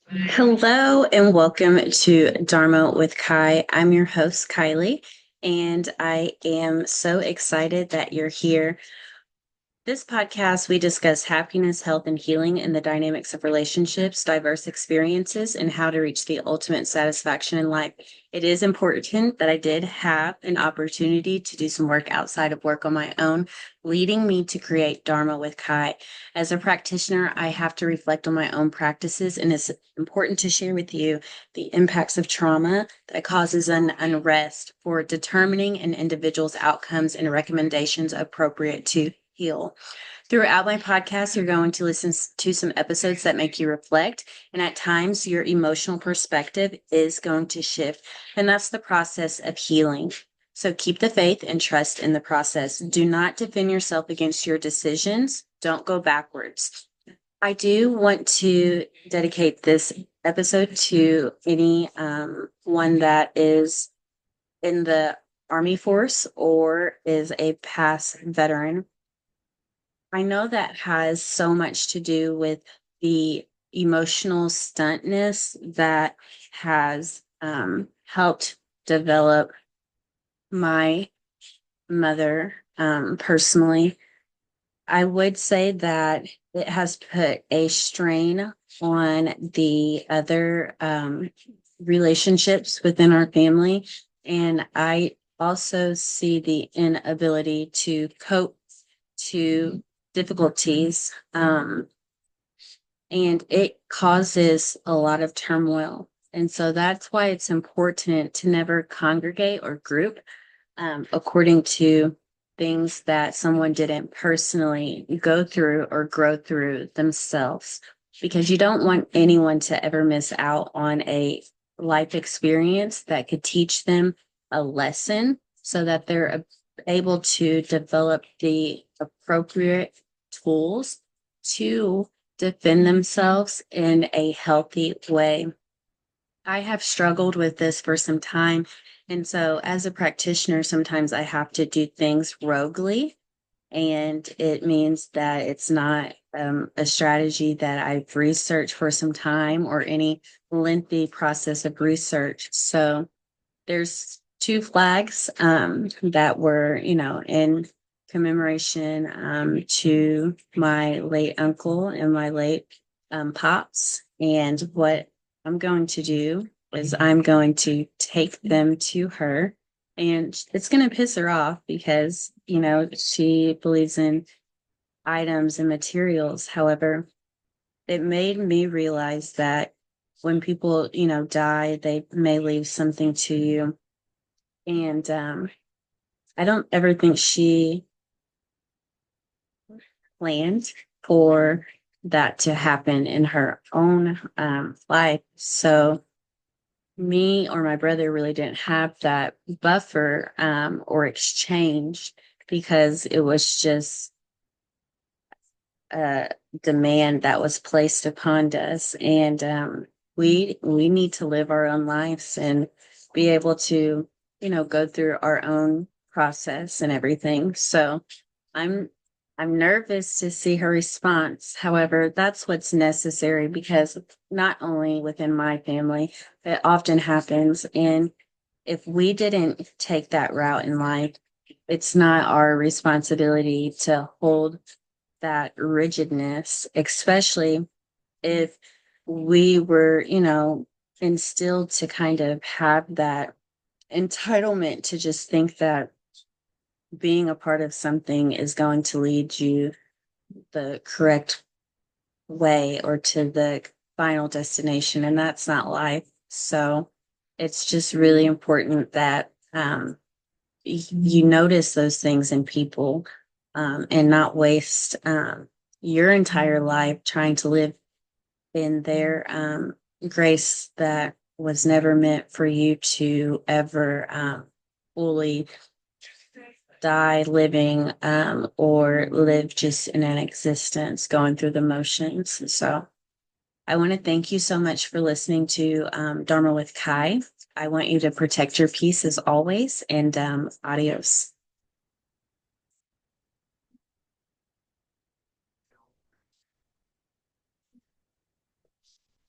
Hello and welcome to Dharma with Kai. I'm your host, Kylie, and I am so excited that you're here. This podcast, we discuss happiness, health, and healing and the dynamics of relationships, diverse experiences, and how to reach the ultimate satisfaction in life. It is important that I did have an opportunity to do some work outside of work on my own, leading me to create Dharma with Kai. As a practitioner, I have to reflect on my own practices, and it's important to share with you the impacts of trauma that causes an unrest for determining an individual's outcomes and recommendations appropriate to heal. Throughout my podcast, you're going to listen to some episodes that make you reflect, and at times your emotional perspective is going to shift, and that's the process of healing. So keep the faith and trust in the process. Do not defend yourself against your decisions. Don't go backwards. I do want to dedicate this episode to any one that is in the Army force or is a past veteran. I know that has so much to do with the emotional stuntness that has helped develop my mother personally. I would say that it has put a strain on the other relationships within our family. And I also see the inability to cope to difficulties. And it causes a lot of turmoil. And so that's why it's important to never congregate or group according to things that someone didn't personally go through or grow through themselves, because you don't want anyone to ever miss out on a life experience that could teach them a lesson so that they're able to develop the appropriate tools to defend themselves in a healthy way. I have struggled with this for some time. And so, as a practitioner, sometimes I have to do things roguely. And it means that it's not a strategy that I've researched for some time or any lengthy process of research. So, there's two flags that were, in commemoration to my late uncle and my late pops. And what I'm going to do is I'm going to take them to her. And it's going to piss her off because, she believes in items and materials. However, it made me realize that when people, die, they may leave something to you. And I don't ever think she planned for that to happen in her own life. So me or my brother really didn't have that buffer or exchange, because it was just a demand that was placed upon us. And we need to live our own lives and be able to, go through our own process and everything. So I'm I'm nervous to see her response. However, that's what's necessary, because not only within my family, it often happens. And if we didn't take that route in life, it's not our responsibility to hold that rigidness, especially if we were, instilled to kind of have that entitlement to just think that being a part of something is going to lead you the correct way or to the final destination. And that's not life. So it's just really important that you notice those things in people, and not waste your entire life trying to live in their grace that was never meant for you to ever fully die living, or live just in an existence going through the motions. So I want to thank you so much for listening to Dharma with Kai. I want you to protect your peace as always, and adios.